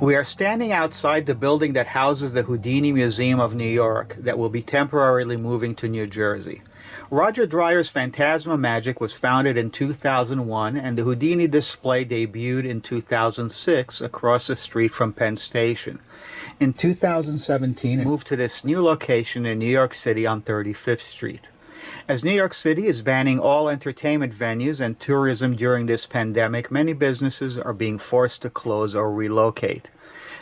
We are standing outside the building that houses the Houdini Museum of New York that will be temporarily moving to New Jersey. Roger Dreyer's Fantasma Magic was founded in 2001 and the Houdini display debuted in 2006 across the street from Penn Station. In 2017, it moved to this new location in New York City on 35th Street. As New York City is banning all entertainment venues and tourism during this pandemic, many businesses are being forced to close or relocate.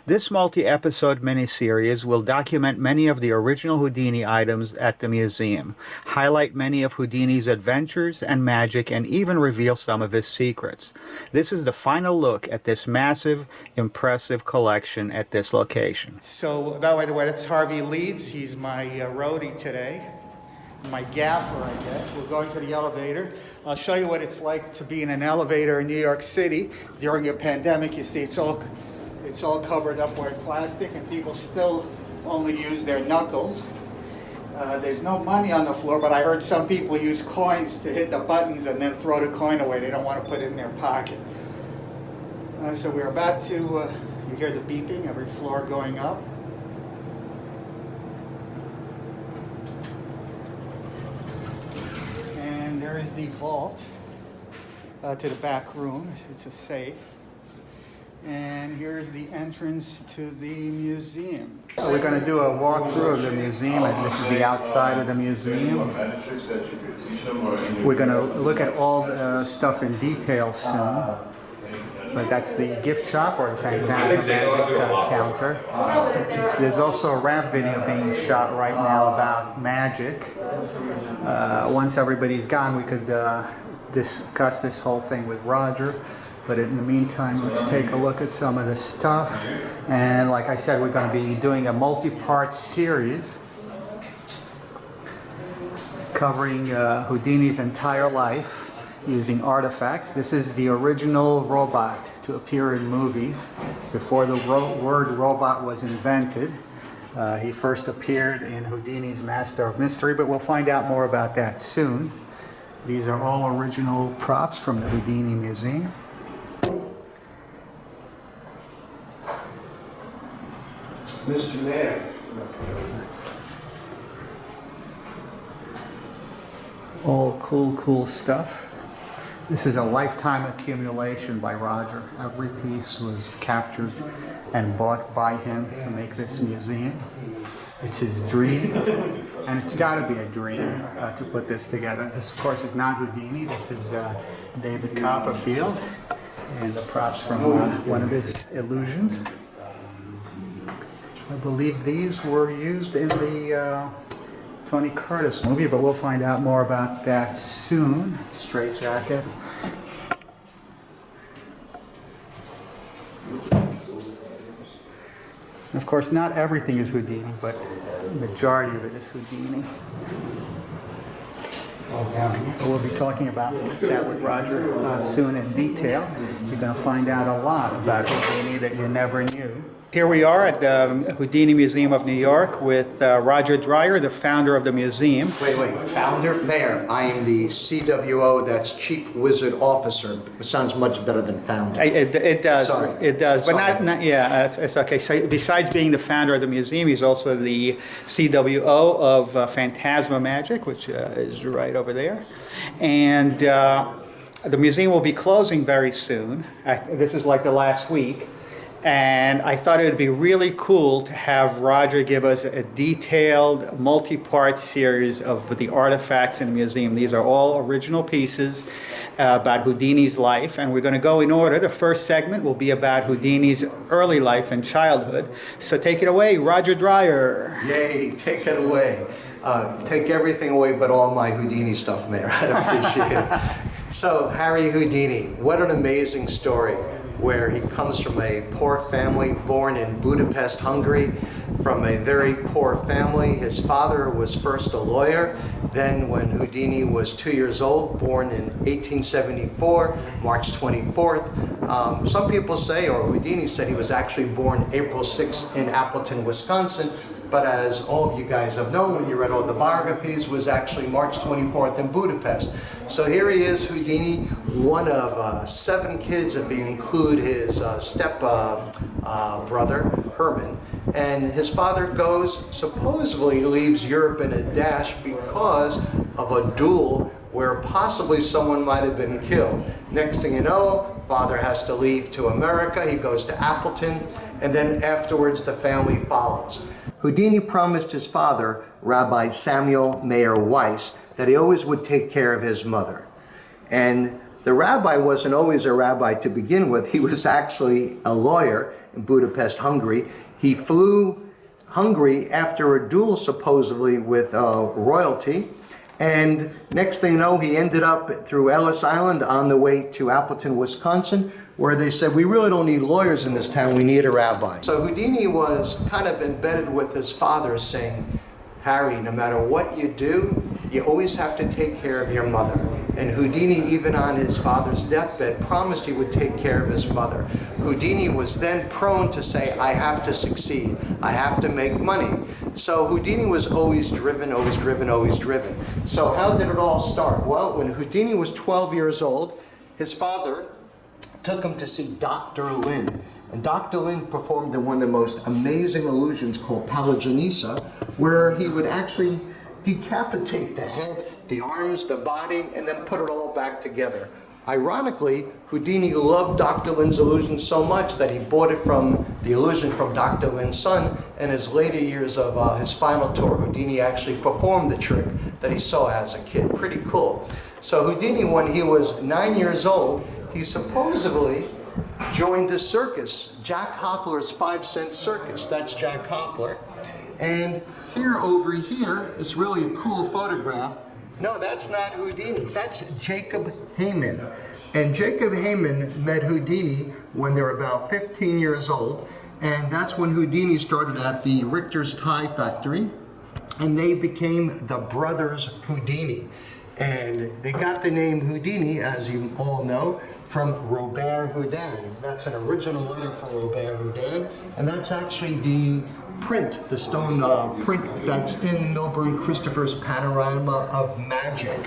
This multi-episode miniseries will document many of the original Houdini items at the museum, highlight many of Houdini's adventures and magic, and even reveal some of his secrets. This is the final look at this massive, impressive collection at this location. So, by the way, that's Harvey Leeds. He's my roadie today. My gaffer, I guess. We're going to the elevator. I'll show you what it's like to be in an elevator in New York City during a pandemic. You see, it's all covered up with plastic, and people still only use their knuckles. There's no money on the floor, but I heard some people use coins to hit the buttons and then throw the coin away. They don't want to put it in their pocket. So we're about to, you hear the beeping, every floor going up. There is the vault to the back room. It's a safe. And here's the entrance to the museum. So we're going to do a walkthrough of the museum, and this is the outside of the museum. We're going to look at all the stuff in detail soon. But that's the gift shop or the Fantasma Magic counter. There's also a rap video being shot right now about magic. Once everybody's gone, we could discuss this whole thing with Roger. But in the meantime, let's take a look at some of the stuff. And like I said, we're going to be doing a multi-part series covering Houdini's entire life using artifacts. This is the original robot to appear in movies before the word robot was invented. He first appeared in Houdini's Master of Mystery, but we'll find out more about that soon. These are all original props from the Houdini Museum. Mr. Mayor. All cool stuff. This is a lifetime accumulation by Roger. Every piece was captured and bought by him to make this museum. It's his dream, and it's got to be a dream to put this together. This, of course, is not Houdini. This is David Copperfield, and the props from one of his illusions. I believe these were used in the Tony Curtis movie, but we'll find out more about that soon. Straight jacket. Of course, not everything is Houdini, but the majority of it is Houdini. We'll be talking about that with Roger soon in detail. You're going to find out a lot about Houdini that you never knew. Here we are at the Houdini Museum of New York with Roger Dreyer, the founder of the museum. Wait, founder? Mayor, I am the CWO, that's Chief Wizard Officer. It sounds much better than founder. It does. Sorry. It does, Sorry. but not yeah, it's okay. So besides being the founder of the museum, he's also the CWO of Fantasma Magic, which is right over there. And the museum will be closing very soon. This is like the last week. And I thought it would be really cool to have Roger give us a detailed, multi-part series of the artifacts in the museum. These are all original pieces about Houdini's life, and we're going to go in order. The first segment will be about Houdini's early life and childhood. So take it away, Roger Dreyer. Yay, take it away. Take everything away but all my Houdini stuff, Mayor. I'd appreciate it. So, Harry Houdini, what an amazing story, where he comes from a poor family, born in Budapest, Hungary, from a very poor family. His father was first a lawyer, then when Houdini was 2 years old, born in 1874, March 24th. Some people say, or Houdini said, he was actually born April 6th in Appleton, Wisconsin, but as all of you guys have known when you read all the biographies, was actually March 24th in Budapest. So here he is, Houdini, one of 7 kids if you include his brother, Herman. And his father supposedly leaves Europe in a dash because of a duel where possibly someone might have been killed. Next thing you know, father has to leave to America, he goes to Appleton, and then afterwards the family follows. Houdini promised his father, Rabbi Samuel Meir Weiss, that he always would take care of his mother. And the rabbi wasn't always a rabbi to begin with. He was actually a lawyer in Budapest, Hungary. He flew Hungary after a duel supposedly with royalty. And next thing you know, he ended up through Ellis Island on the way to Appleton, Wisconsin, where they said, we really don't need lawyers in this town, we need a rabbi. So Houdini was kind of embedded with his father, saying, Harry, no matter what you do, you always have to take care of your mother. And Houdini, even on his father's deathbed, promised he would take care of his mother. Houdini was then prone to say, I have to succeed, I have to make money. So Houdini was always driven, always driven, always driven. So how did it all start? Well, when Houdini was 12 years old, his father took him to see Dr. Lin. And Dr. Lin performed one of the most amazing illusions called Palaginisa, where he would actually decapitate the head, the arms, the body, and then put it all back together. Ironically, Houdini loved Dr. Lin's illusion so much that he bought the illusion from Dr. Lin's son. In his later years of his final tour, Houdini actually performed the trick that he saw as a kid. Pretty cool. So Houdini, when he was 9 years old, he supposedly joined the circus, Jack Hoffler's 5-cent circus. That's Jack Hoffler. And over here is really a cool photograph. No, that's not Houdini. That's Jacob Heyman. And Jacob Heyman met Houdini when they were about 15 years old. And that's when Houdini started at the Richter's Tie Factory. And they became the Brothers Houdini. And they got the name Houdini, as you all know, from Robert Houdin. That's an original letter from Robert Houdin. And that's actually the print, the stone print that's in Milburn Christopher's Panorama of Magic.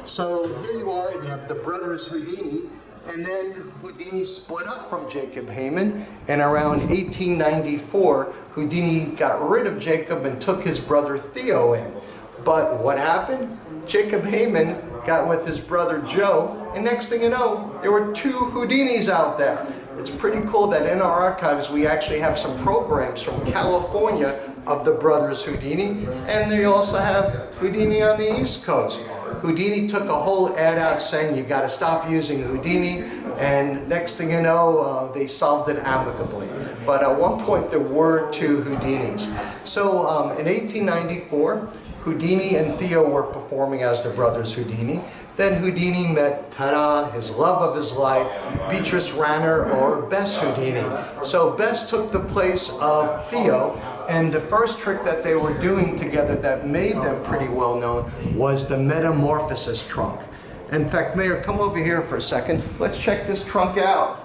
So here you are, you have the Brothers Houdini, and then Houdini split up from Jacob Heyman, and around 1894, Houdini got rid of Jacob and took his brother Theo in. But what happened? Jacob Heyman got with his brother Joe, and next thing you know, there were 2 Houdinis out there. It's pretty cool that in our archives we actually have some programs from California of the Brothers Houdini, and they also have Houdini on the East Coast. Houdini took a whole ad out saying you got to stop using Houdini, and next thing you know, they solved it amicably. But at one point there were 2 Houdinis. So in 1894, Houdini and Theo were performing as the Brothers Houdini. Then Houdini met, ta-da, his love of his life, Beatrice Ranner, or Bess Houdini. So Bess took the place of Theo, and the first trick that they were doing together that made them pretty well known was the metamorphosis trunk. In fact, Mayor, come over here for a second. Let's check this trunk out.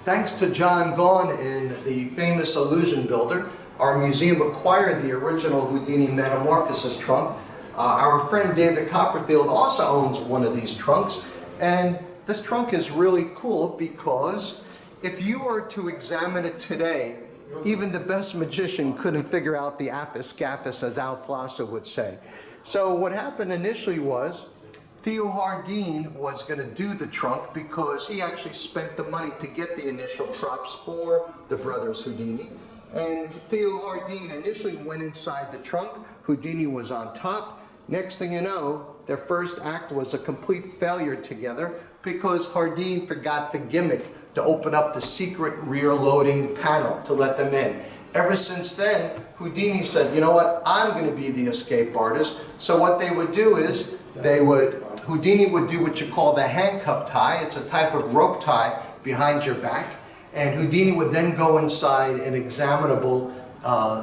Thanks to John Gaughan in the famous illusion builder, our museum acquired the original Houdini Metamorphosis trunk. Our friend David Copperfield also owns one of these trunks. And this trunk is really cool because if you were to examine it today, even the best magician couldn't figure out the apis scaphus, as Al Flasser would say. So what happened initially was Theo Hardin was going to do the trunk because he actually spent the money to get the initial props for the Brothers Houdini. And Theo Hardin initially went inside the trunk. Houdini was on top. Next thing you know, their first act was a complete failure together because Hardin forgot the gimmick to open up the secret rear loading panel to let them in. Ever since then, Houdini said, you know what, I'm going to be the escape artist. So what they would do is, Houdini would do what you call the handcuff tie. It's a type of rope tie behind your back. And Houdini would then go inside an examinable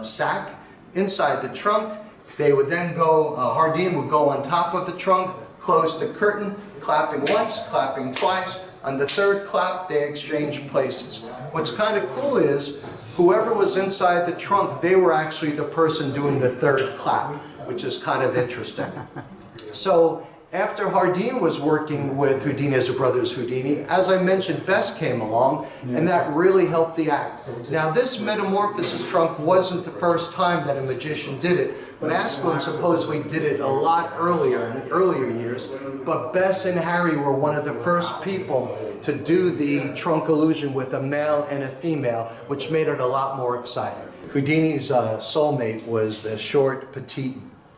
sack inside the trunk. They would then go, Hardin would go on top of the trunk, close the curtain, clapping once, clapping twice. On the third clap, they exchange places. What's kind of cool is whoever was inside the trunk, they were actually the person doing the third clap, which is kind of interesting. So after Houdini was working with Houdini as a brothers Houdini, as I mentioned, Bess came along, and that really helped the act. Now, this metamorphosis trunk wasn't the first time that a magician did it. Masculine supposedly did it a lot earlier, in the earlier years, but Bess and Harry were one of the first people to do the trunk illusion with a male and a female, which made it a lot more exciting. Houdini's soulmate was the short, petite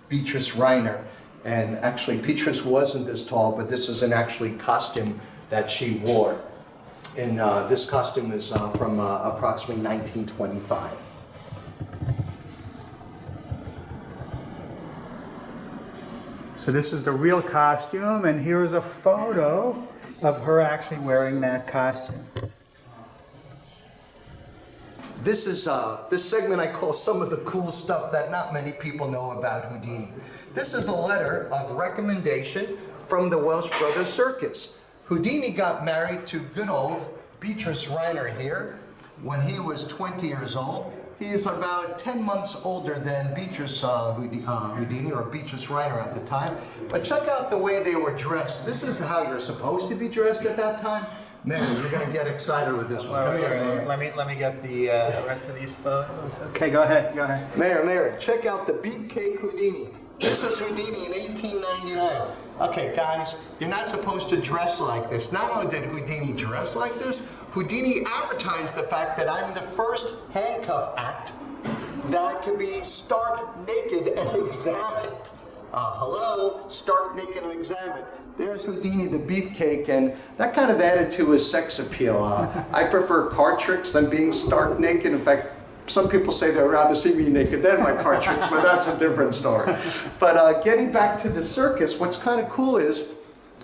Beatrice Reiner. And actually, Beatrice wasn't this tall, but this is an actually costume that she wore. And this costume is from approximately 1925. So this is the real costume, and here's a photo of her actually wearing that costume. This is this segment I call some of the cool stuff that not many people know about Houdini. This is a letter of recommendation from the Welsh Brothers Circus. Houdini got married to good old Beatrice Reiner here when he was 20 years old. He is about 10 months older than Beatrice Houdini, or Beatrice Reiner at the time. But check out the way they were dressed. This is how you're supposed to be dressed at that time. Meir, you're going to get excited with this one. Come here, Meir. Let me get the rest of these photos. Okay, go ahead. Meir, check out the Beefcake Houdini. This is Houdini in 1899. Okay, guys, you're not supposed to dress like this. Not only did Houdini dress like this, Houdini advertised the fact that I'm the first handcuff act that could be stark naked and examined. Hello, stark naked and examined. There's Houdini the Beefcake, and that kind of added to his sex appeal. I prefer card tricks than being stark naked. In fact, some people say they'd rather see me naked than my card tricks, but that's a different story. But getting back to the circus, what's kind of cool is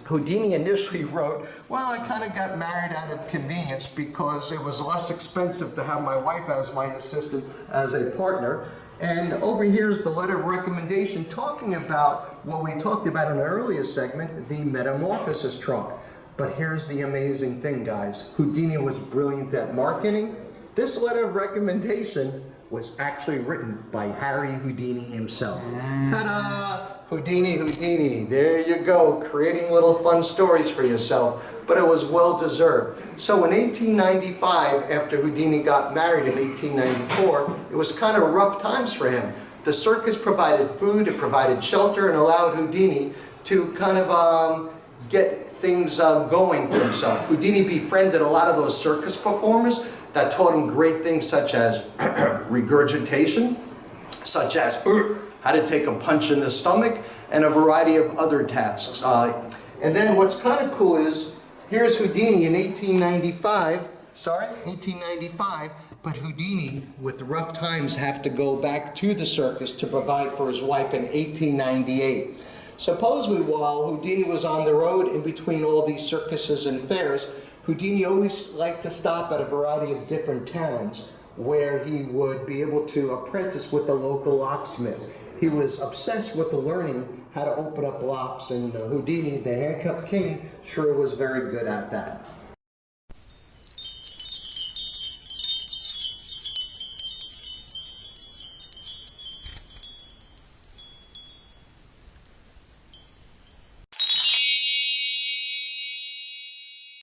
Houdini initially wrote, well, I kind of got married out of convenience because it was less expensive to have my wife as my assistant as a partner. And over here is the letter of recommendation talking about what we talked about in an earlier segment, the metamorphosis trunk. But here's the amazing thing, guys. Houdini was brilliant at marketing. This letter of recommendation was actually written by Harry Houdini himself. Ta-da! Houdini, there you go, creating little fun stories for yourself, but it was well deserved. So in 1895, after Houdini got married in 1894, it was kind of rough times for him. The circus provided food, it provided shelter, and allowed Houdini to kind of get things going for himself. Houdini befriended a lot of those circus performers that taught him great things such as regurgitation, such as how to take a punch in the stomach, and a variety of other tasks. And then what's kind of cool is, here's Houdini in 1895, but Houdini, with rough times, have to go back to the circus to provide for his wife in 1898. Supposedly, while Houdini was on the road in between all these circuses and fairs, Houdini always liked to stop at a variety of different towns where he would be able to apprentice with the local locksmith. He was obsessed with the learning how to open up locks, and Houdini, the handcuffed king, sure was very good at that.